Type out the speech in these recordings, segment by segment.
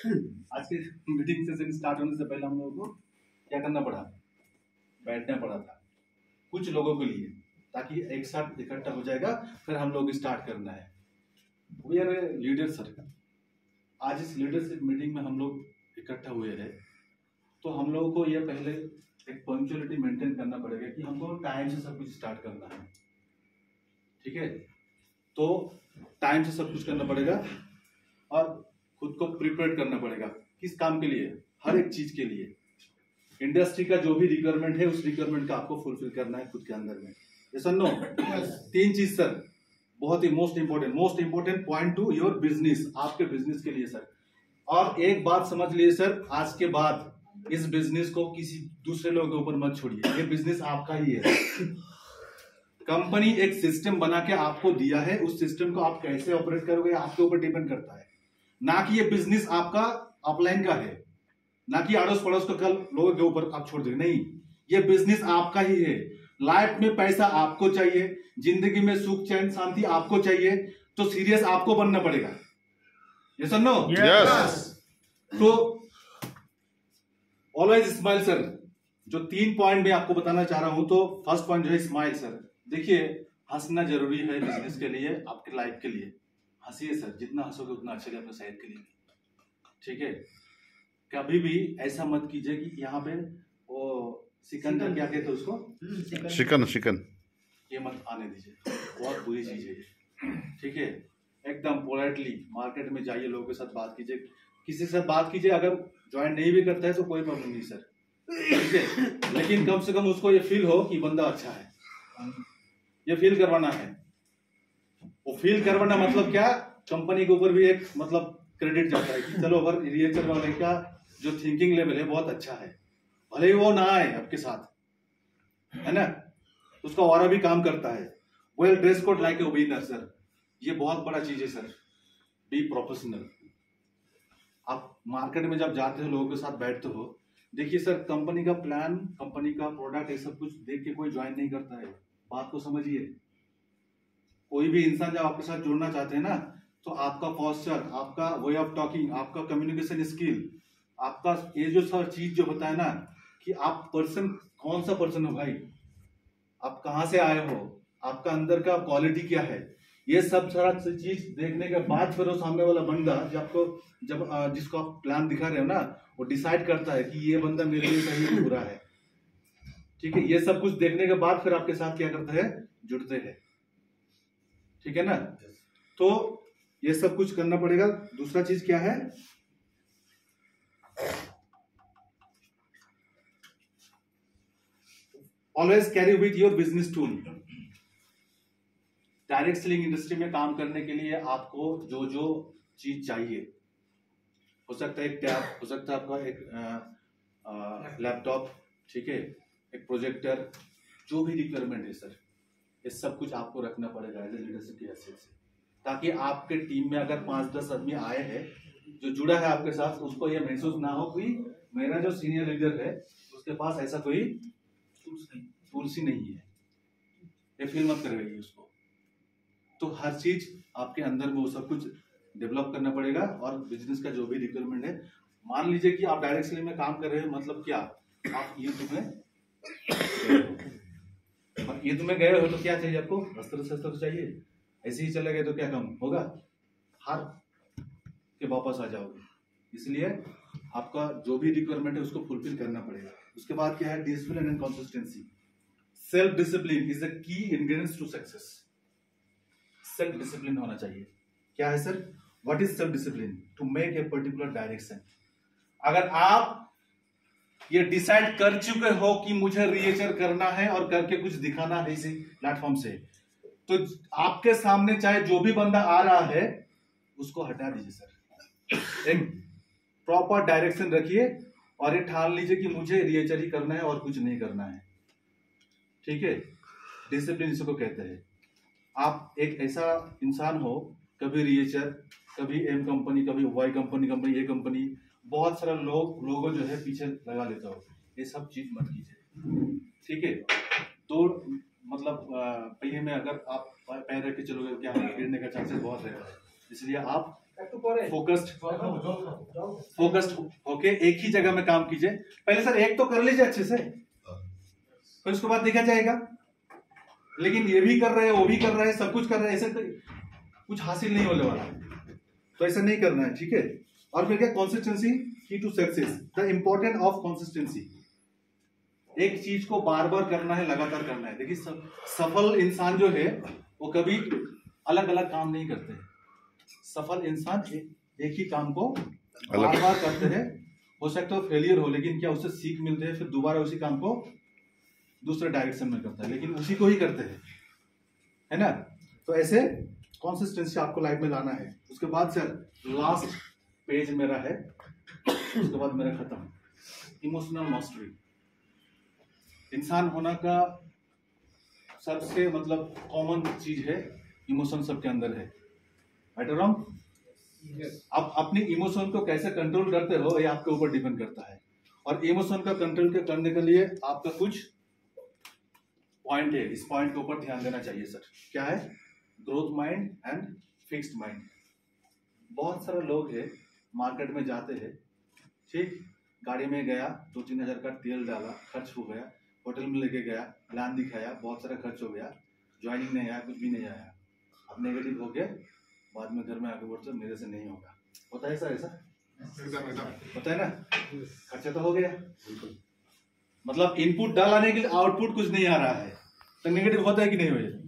आज की meeting session start होने से पहले हम लोगों को क्या करना पड़ा, बैठना पड़ा था कुछ लोगों के लिए, ताकि एक साथ इकट्ठा हो जाएगा, फिर हम लोग स्टार्ट करना है। We are leader sir. आज इस लीडरशिप मीटिंग में हम लोग इकट्ठा हुए हैं, तो हम लोगों को ये पहले एक पंक्चुअलिटी मेंटेन करना पड़ेगा कि हमको टाइम से सब कुछ स्टार्ट करना है। ठीक है, तो टाइम से सब कुछ करना पड़ेगा और खुद को प्रिपेयर करना पड़ेगा। किस काम के लिए? हर एक चीज के लिए। इंडस्ट्री का जो भी रिक्वायरमेंट है, उस रिक्वायरमेंट का आपको फुलफिल करना है खुद के अंदर में। यस और नो? तीन चीज सर, बहुत ही most important point to your business, आपके बिजनेस के लिए सर। और एक बात समझ लीजिए सर, आज के बाद इस बिजनेस को किसी दूसरे लोगों के ऊपर मत छोड़िए, ये बिजनेस आपका ही है। कंपनी एक सिस्टम बना के आपको दिया है, उस सिस्टम को आप कैसे ऑपरेट करोगे आपके ऊपर डिपेंड करता है। ना कि ये बिजनेस आपका अपलाइन का है, ना कि अड़ोस पड़ोस का कल लोगों के ऊपर आप छोड़ देंगे, नहीं, ये बिजनेस आपका ही है। लाइफ में पैसा आपको चाहिए, जिंदगी में सुख चैन शांति आपको चाहिए, तो सीरियस आपको बनना पड़ेगा। यस और नो? यस। तो ऑलवेज स्माइल सर। जो 3 पॉइंट मैं आपको बताना चाह रहा हूं, तो फर्स्ट पॉइंट जो है स्माइल सर। देखिए, हंसना जरूरी है बिजनेस के लिए, आपके लाइफ के लिए। हंसिए सर, जितना हंसोगे उतना अच्छा है अपने सेहत के लिए। ठीक है, कभी भी ऐसा मत कीजिए कि यहाँ पे वो चिकन का क्या कहते हैं उसको, चिकन ये मत आने दीजिए, बहुत बुरी चीज है ये। ठीक है, एकदम पोलाइटली मार्केट में जाइए, लोगों के साथ बात कीजिए, किसी के साथ बात कीजिए। अगर ज्वाइन नहीं भी करता है तो कोई प्रॉब्लम नहीं सर, ठीक है, लेकिन कम से कम उसको ये फील हो कि बंदा अच्छा है, ये फील करवाना है। वो फील करवाना मतलब क्या, कंपनी के ऊपर भी एक मतलब क्रेडिट जाता है कि चलो अगर रिएचर वाले का जो थिंकिंग लेवल है बहुत अच्छा है, भले ही वो ना आए आपके साथ, है ना, उसका ऑरा भी काम करता है। Well dress code like a winner sir, ये बहुत बड़ा चीज है सर। Be professional. आप मार्केट में जब जाते हो, लोगों के साथ बैठते हो, देखिए सर, कंपनी का प्लान, कंपनी का प्रोडक्ट, ये सब कुछ देख के कोई ज्वाइन नहीं करता है। बात को समझिए। कोई भी इंसान जब आपके साथ जुड़ना चाहते हैं ना, तो आपका पोस्चर, आपका वे ऑफ टॉकिंग, आपका कम्युनिकेशन स्किल, आपका ये जो सब चीज जो होता है ना, कि आप पर्सन कौन सा पर्सन हो भाई, आप कहाँ से आए हो, आपका अंदर का क्वालिटी क्या है, ये सब सारा चीज देखने के बाद फिर वो सामने वाला बंदा जब जिसको आप प्लान दिखा रहे हो ना, वो डिसाइड करता है कि ये बंदा मेरे लिए सही है बुरा है। ठीक है, ये सब कुछ देखने के बाद फिर आपके साथ क्या करते हैं, जुड़ते हैं। ठीक है ना, तो ये सब कुछ करना पड़ेगा। दूसरा चीज क्या है, always carry with your business tool. Direct selling industry में काम करने के लिए आपको जो जो चीज चाहिए, हो सकता है एक टैब, हो सकता है आपका एक लैपटॉप, ठीक है, एक प्रोजेक्टर, जो भी रिक्वायरमेंट है सर, ये सब कुछ आपको रखना पड़ेगा एज ए लीडरशिप के एसेट से, ताकि आपके टीम में अगर 5-10 आदमी आए हैं जो जुड़ा है आपके साथ, उसको ये महसूस ना हो कि मेरा जो सीनियर लीडर है उसके पास ऐसा कोई टूल्स ही नहीं है, ये फील मत करेगी उसको। तो हर चीज आपके अंदर में वो सब कुछ डेवलप करना पड़ेगा। और बिजनेस का जो भी रिक्वायरमेंट है, मान लीजिए कि आप डायरेक्ट सेलिंग में काम कर रहे हैं, मतलब क्या, आप युद्ध में गए हो तो क्या चाहिए आपको, अस्त्र शस्त्र चाहिए। ऐसे ही चले गए तो क्या काम होगा, हार के वापस आ जाओगे। इसलिए आपका जो भी रिक्वायरमेंट है उसको फुलफिल करना पड़ेगा। उसके बाद क्या है, discipline and consistency. Self discipline is the key ingredients to success. Self discipline होना चाहिए। क्या है sir, what is self discipline? To make a particular direction. अगर आप ये डिसाइड कर चुके हो कि मुझे रिएचर करना है और करके कुछ दिखाना है इसी प्लेटफॉर्म से, तो आपके सामने चाहे जो भी बंदा आ रहा है उसको हटा दीजिए सर। एक प्रॉपर डायरेक्शन रखिए और ये ठान लीजिए कि मुझे रिएचर ही करना है और कुछ नहीं करना है। ठीक है, डिसिप्लिन इसको कहते हैं। आप एक ऐसा इंसान हो, कभी रिएचर, कभी एम कंपनी, कभी वाई कंपनी, ए कंपनी, बहुत सारा लोगो जो है पीछे लगा लेता हो, ये सब चीज मत कीजिए। ठीक है, तो मतलब पहिए में अगर आप पैर रख के चलोगे क्या गिरने का चांसेस बहुत रहता है। इसलिए आप फोकस्ड होके एक ही जगह में काम कीजिए। पहले सर एक तो कर लीजिए अच्छे से, फिर उसके बाद देखा जाएगा। लेकिन ये भी कर रहे हैं, वो भी कर रहे हैं, सब कुछ कर रहे हैं, ऐसे तो कुछ हासिल नहीं होने वाला है। तो ऐसा नहीं करना है, ठीक है। और फिर क्या, consistency key to success, the important of consistency. एक चीज को बार बार करना है, लगातार करना है। देखिए सफल इंसान जो है वो कभी अलग अलग काम नहीं करते हैं। सफल इंसान एक ही काम को बार बार करते हैं। हो सकता है फेलियर हो, लेकिन क्या उससे सीख मिलते हैं, फिर दोबारा उसी काम को दूसरे डायरेक्शन में करता है, लेकिन उसी को ही करते हैं, है ना। तो ऐसे कंसिस्टेंसी आपको लाइफ में लाना है। उसके बाद सर लास्ट पेज मेरा है, उसके बाद मेरा खत्म। Emotional mastery. इंसान होना का सबसे मतलब कॉमन चीज है, इमोशन सबके अंदर है, राइट और रॉन्ग। आप अपने इमोशन को कैसे कंट्रोल करते हो ये आपके ऊपर डिपेंड करता है। और इमोशन का कंट्रोल करने के लिए आपका कुछ पॉइंट है, इस पॉइंट के ऊपर ध्यान देना चाहिए सर। क्या है? Growth mind and fixed mind. बहुत सारे लोग हैं मार्केट में जाते हैं, ठीक, गाड़ी में गया, 2-3 हज़ार का तेल डाला, खर्च हो गया, होटल में लेके गया, प्लान दिखाया, बहुत सारा खर्च हो गया, ज्वाइनिंग नहीं आया, कुछ भी नहीं आया, अब नेगेटिव हो गया, बाद में घर में आके बोलते मेरे से नहीं होगा। होता है सर ऐसा? होता है ना, खर्चा तो हो गया, मतलब इनपुट डालने के लिए आउटपुट कुछ नहीं आ रहा है, तो नेगेटिव होता है कि नहीं होता।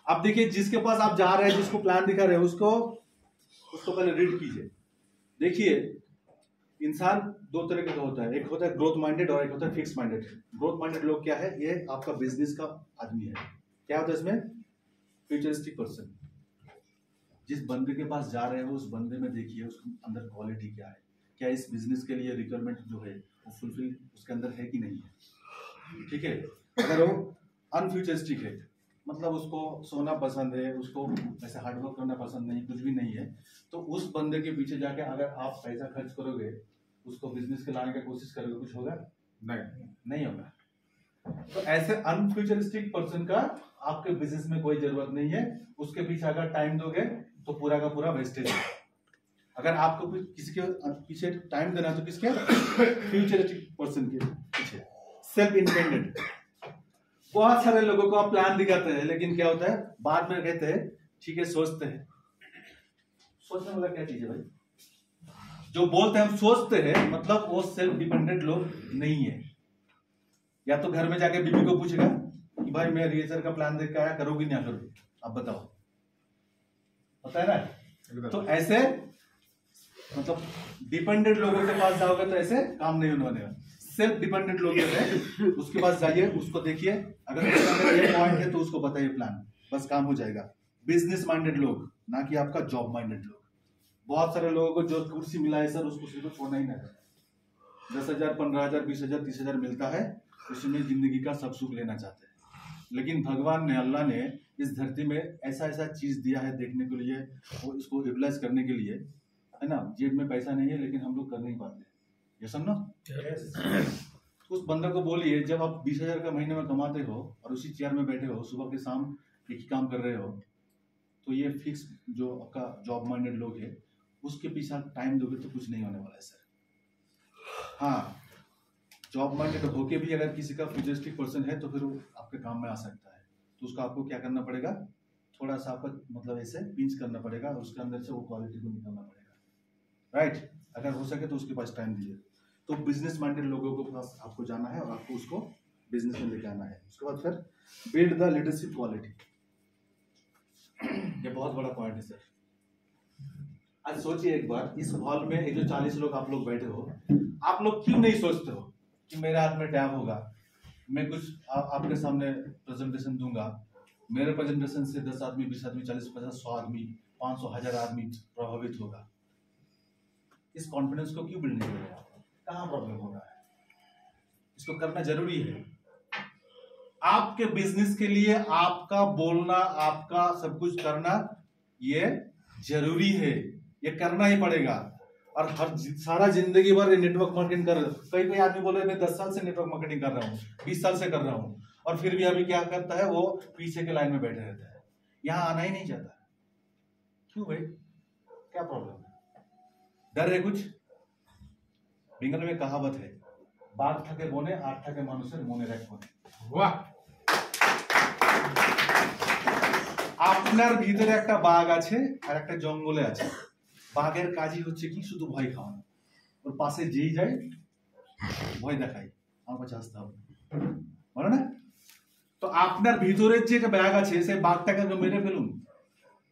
अब देखिए जिसके पास आप जा रहे हैं, जिसको प्लान दिखा रहे हैं, उसको पहले रीड कीजिए। देखिए इंसान दो तरह का होता है, एक होता है ग्रोथ माइंडेड और एक होता है फिक्स माइंडेड। ग्रोथ माइंडेड लोग क्या है, ये आपका बिजनेस का आदमी है। क्या होता है इसमें? Futuristic person. जिस बंदे के पास जा रहे हो उस बंदे में देखिए उसके अंदर क्वालिटी क्या है, क्या इस बिजनेस के लिए रिक्वायरमेंट जो है वो फुलफिल उसके अंदर है कि नहीं है, ठीक है। अगर वो अनफ्यूचरिस्टिक है, मतलब उसको सोना पसंद है, उसको ऐसे हार्डवर्क करना पसंद नहीं, कुछ भी नहीं है, तो उस बंदे के पीछे जाके अगर आप पैसा खर्च करोगे, उसको बिजनेस के लाने की कोशिश करोगे, कुछ होगा? नहीं होगा। तो ऐसे अनफ्यूचरिस्टिक पर्सन का आपके बिजनेस में कोई जरूरत नहीं है। उसके पीछे अगर टाइम दोगे तो पूरा का पूरा वेस्टेज है। अगर आपको किसी के पीछे टाइम देना है तो किसके? फ्यूचरिस्टिक पर्सन के पीछे। Self independent. बहुत सारे लोगों को आप प्लान दिखाते हैं, लेकिन क्या होता है बाद में कहते हैं ठीक है सोचते हैं। सोचने वाला क्या चीज है भाई? जो बोलते हैं हम सोचते हैं, मतलब वो सेल्फ डिपेंडेंट लोग नहीं है। या तो घर में जाके बीबी को पूछेगा कि भाई मैं रिएचर का प्लान देख के आया, करोगी नहीं करोगी, आप बताओ, होता है ना। तो ऐसे मतलब डिपेंडेंट लोगों के पास जाओगे तो ऐसे काम नहीं होने वाला। सेल्फ डिपेंडेंट लोग हैं, उसके पास जाइए, उसको देखिए, अगर उसके अंदर ये पॉइंट है तो उसको बताइए प्लान, बस काम हो जाएगा। बिजनेस माइंडेड लोग, ना कि आपका जॉब माइंडेड लोग। बहुत सारे लोगों को जो कुर्सी मिला है सर, उस कुर्सी को छोड़ना ही ना है। 10,000, 15,000, 20,000, 30,000 मिलता है, उसमें जिंदगी का सब सुख लेना चाहते हैं। लेकिन भगवान ने, अल्लाह ने इस धरती में ऐसा ऐसा चीज दिया है देखने के लिए और इसको यूटिलाइज करने के लिए, है ना। जेब में पैसा नहीं है लेकिन हम लोग कर नहीं पाते, ये समझो। उस बंदा को बोलिए, जब आप 20,000 का महीने में कमाते हो और उसी चेयर में बैठे हो, सुबह के शाम एक ही काम कर रहे हो, तो ये फिक्स जो आपका जॉब माइंडेड लोग है, उसके पीछे टाइम दोगे तो कुछ नहीं होने वाला है सर। हाँ, जॉब माइंडेड होके भी अगर किसी का फ्यूचरिस्टिक पर्सन है तो फिर वो आपके काम में आ सकता है। तो उसका आपको क्या करना पड़ेगा, थोड़ा सा आपका मतलब ऐसे पिंच करना पड़ेगा और उसके अंदर से वो क्वालिटी को निकालना पड़ेगा, राइट। अगर हो सके तो उसके पास टाइम दीजिए। तो बिजनेस माइंडेड लोगों के पास आपको जाना है और आपको उसको बिजनेस में लेके आना है। उसके बाद फिर बिल्ड द लीडरशिप क्वालिटी। ये बहुत बड़ा पॉइंट है सर। आज सोचिए एक बार, इस हॉल में ये जो 40 लोग आप लोग बैठे हो, आप लोग क्यों नहीं सोचते हो कि मेरे हाथ में टैब होगा, मैं कुछ आपके सामने प्रेजेंटेशन दूंगा, मेरे प्रेजेंटेशन से 10 आदमी, 20 आदमी, 40, 50, 100 आदमी, 500, 1000 आदमी प्रभावित होगा। इस कॉन्फिडेंस को क्यों बिल्ड नहीं कर रहे आप? कहाँ प्रॉब्लम हो रहा है? इसको करना जरूरी है। आपके बिजनेस के लिए आपका बोलना, आपका सब कुछ करना ये जरूरी है, ये करना ही पड़ेगा। और हर सारा जिंदगी भर नेटवर्क मार्केटिंग कर रहे हो। कई आदमी बोल रहे मैं 10 साल से नेटवर्क मार्केटिंग कर रहा हूँ, 20 साल से कर रहा हूँ, और फिर भी अभी क्या करता है, वो पीछे के लाइन में बैठे रहता है, यहाँ आना ही नहीं चाहता। क्यों भाई, क्या प्रॉब्लम है? डर है कुछ? बेंगल में कहावत है, बाघ থাকে বনে আর থাকে মানুষের মনে রাখবনে। वाह, আপনার ভিতরে একটা বাঘ আছে আর একটা জঙ্গলে আছে। বাঘের কাজই হচ্ছে কি শুধু ভয় খাওয়ানো, ওর পাশে যেই যায় ভয় দেখায়, আমার কাছে আসতে হবে, বলো না? তো আপনার ভিতরের যে একটা ব্যাগ আছে সেই বাঘটাকে আগে মেরে ফেলুন,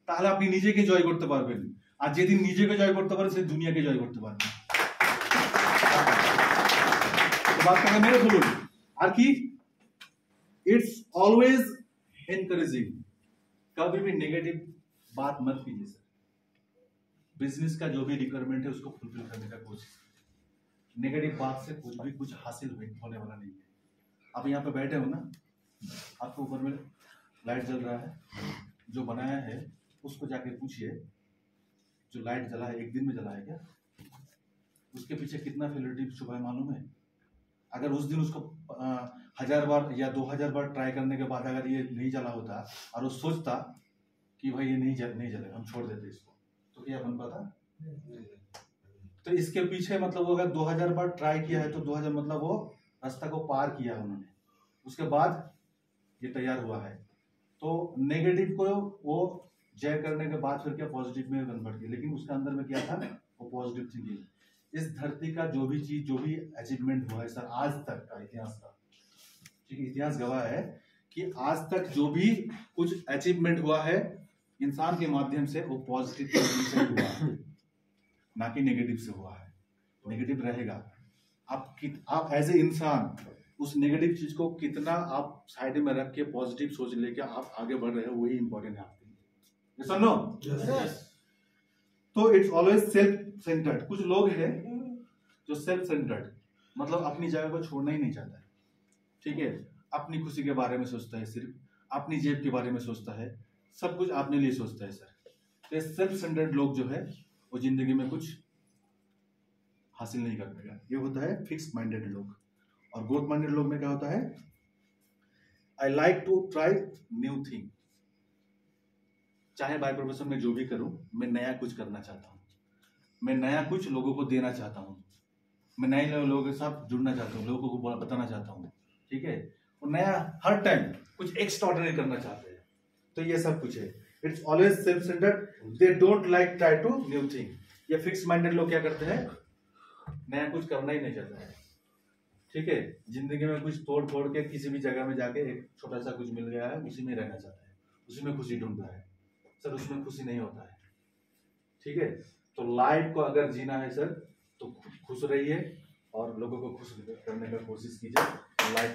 তাহলে আপনি নিজেকে জয় করতে পারবেন। আর যেদিন নিজেকে জয় করতে পারেন সেই দুনিয়াকে জয় করতে পারবেন। তো বাঘটাকে মেরে ফেলুন। আর কি, इट्स ऑलवेज एनकरेजिंग, कभी भी नेगेटिव बात मत कीजिए सर। बिजनेस का जो भी रिक्वायरमेंट है उसको फुलफिल करने का कोशिश कीजिए। नेगेटिव बात से कुछ भी कुछ हासिल होने वाला नहीं है। आप यहाँ पे बैठे हो ना, आपको ऊपर में लाइट जल रहा है, जो बनाया है उसको जाके पूछिए, जो लाइट जला है एक दिन में जला है क्या? उसके पीछे कितना फेलिटी छुपा है मालूम है? अगर उस दिन उसको 1000 बार या 2000 बार ट्राई करने के बाद अगर ये नहीं जला होता और वो सोचता कि भाई ये नहीं जलेगा, हम छोड़ देते इसको, तो क्या बन पाता? तो इसके पीछे मतलब वो अगर 2000 बार ट्राई किया है तो 2000 मतलब वो रास्ता को पार किया उन्होंने, उसके बाद ये तैयार हुआ है। तो नेगेटिव को वो जय करने के बाद फिर क्या पॉजिटिव में कन्वर्ट किया, लेकिन उसके अंदर में क्या था? वो पॉजिटिव थिंकिंग। इस धरती का जो भी चीज, जो भी अचीवमेंट हुआ है सर आज तक का इतिहास का, ठीक है, इतिहास गवाह है कि आज तक जो भी कुछ अचीवमेंट हुआ है इंसान के माध्यम से वो पॉजिटिव से हुआ है, ना कि नेगेटिव से हुआ है। नेगेटिव रहेगा, आप एज ए इंसान उस नेगेटिव चीज को कितना आप साइड में रख के पॉजिटिव सोच लेके आप आगे बढ़ रहे हो, वही इंपॉर्टेंट है आपके लिए। यस और नो? यस। तो इट्स ऑलवेज सेल्फ सेंटर्ड। कुछ लोग हैं जो सेल्फ सेंटर्ड मतलब अपनी जगह को छोड़ना ही नहीं चाहता है, ठीक है, अपनी खुशी के बारे में सोचता है, सिर्फ अपनी जेब के बारे में सोचता है, सब कुछ अपने लिए सोचता है सर। तो सेल्फ सेंटर्ड लोग जो है वो जिंदगी में कुछ हासिल नहीं कर पाएगा। ये होता है फिक्स माइंडेड लोग। और ग्रोथ माइंडेड लोग में क्या होता है? I like to try new thing. चाहे बाय प्रोफेशन में जो भी करूं, मैं नया कुछ करना चाहता हूं, मैं नया कुछ लोगों को देना चाहता हूं, मैं नए लोगों के साथ जुड़ना चाहता हूं, लोगों को बताना चाहता हूं, ठीक है, और नया हर टाइम कुछ एक्स्ट्राऑर्डिनरी करना चाहते हैं। तो ये सब कुछ है। It's always self centred, they don't like try to new thing. ये फिक्स माइंडेड लोग क्या करते हैं? नया कुछ करना ही नहीं चाहता है, ठीक है, जिंदगी में कुछ तोड़ फोड़ के किसी भी जगह में जाके एक छोटा सा कुछ मिल गया है उसी में रहना चाहता है, उसी में खुशी ढूंढ रहा है सर। उसमें खुशी नहीं होता है, ठीक है। तो लाइफ को अगर जीना है सर तो खुश रहिए और लोगों को खुश करने का कोशिश कीजिए। लाइफ